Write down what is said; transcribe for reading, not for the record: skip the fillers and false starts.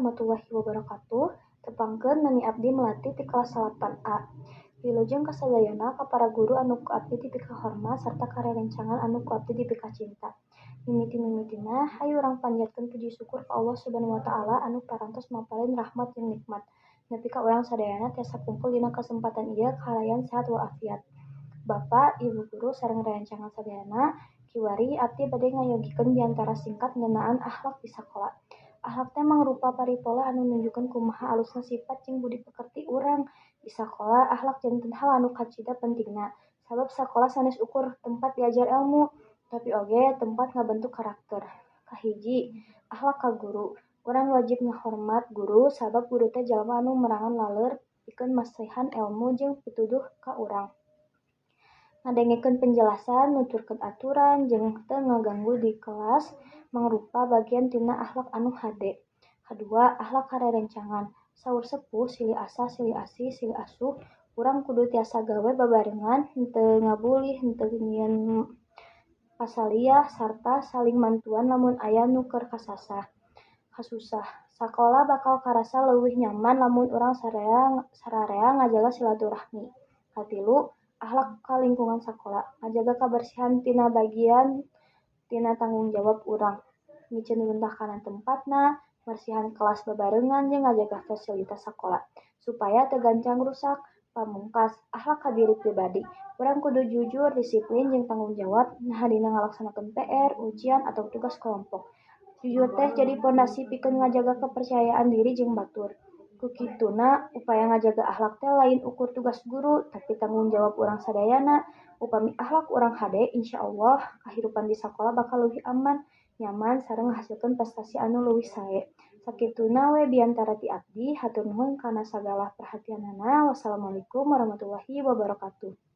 warahmatullahi wabarakatuh. Tepangkeun nami abdi melati ti kelas 8A. Wilujeng kasadayana ka para guru anu ku abdi ti pika hormat sarta karerencangan anu ku abdi ti pika cinta. Mimiti-mimitina hayu urang panjatkeun puji syukur ka Allah Subhanahu wa taala anu parantos mapaleun rahmat jeung nikmat. Nepi ka urang sadayana tiasa kumpul dina kesempatan ieu kahalayan sehat walafiat. Bapak, Ibu guru sareng rerencangan sadayana, kiwari abdi bade ngayogikeun biantara singkat ngeunaan akhlak di sakola. Akhlak teh mangrupa paripola anu nunjukkeun kumaha alusna sifat jeung budi pekerti urang. Di sakola, akhlak janten hal anu kacida pentingna, sabab sakola sanes ukur tempat diajar ilmu, tapi oge tempat ngabentuk karakter. Kahiji, akhlak ka guru. Urang wajib ngahormat guru sabab guru teh jalma anu merangan laleur pikeun masrihan ilmu jeung pituduh ka urang. Ngadengekeun penjelasan, nuturkeun aturan, jeung teu ngaganggu di kelas mangrupa bagian tina akhlak anu hade. Kadua, akhlak karerencangan. Saur sepuh silih asa, silih asih, silih asuh, urang kudu tiasa gawe babarengan, henteu ngabulih, henteu nyieun pasaliah, sarta saling mantuan lamun aya nu keur kasusah. Sakola bakal karasa leuwih nyaman lamun urang sararea ngajaga silaturahmi. Katilu, akhlak ka lingkungan sakola. Ngajaga kabersihan tina bagian tina tanggung jawab urang. Mikeun bentahanan tempatna, marsihan kelas babarengan jeung ngajaga fasilitas sakola supaya teu gancang rusak. Pamungkas, akhlak ka diri pribadi. Urang kudu jujur, disiplin, jeung tanggung jawab nah dina ngalaksanakeun PR, ujian, atau tugas kelompok. Jujur teh jadi pondasi pikeun ngajaga kepercayaan diri jeung batur. Kukituna, upaya ngajaga akhlak teh lain ukur tugas guru, tapi tanggung jawab urang sadayana. Upami akhlak urang hade, insyaallah kahirupan di sakola bakal leuwih aman, nyaman, sareng ngahasilkeun prestasi anu leuwih sae. Sakituna we biantara ti abdi, hatur nuhun kana sagala perhatianana. Wassalamualaikum warahmatullahi wabarakatuh.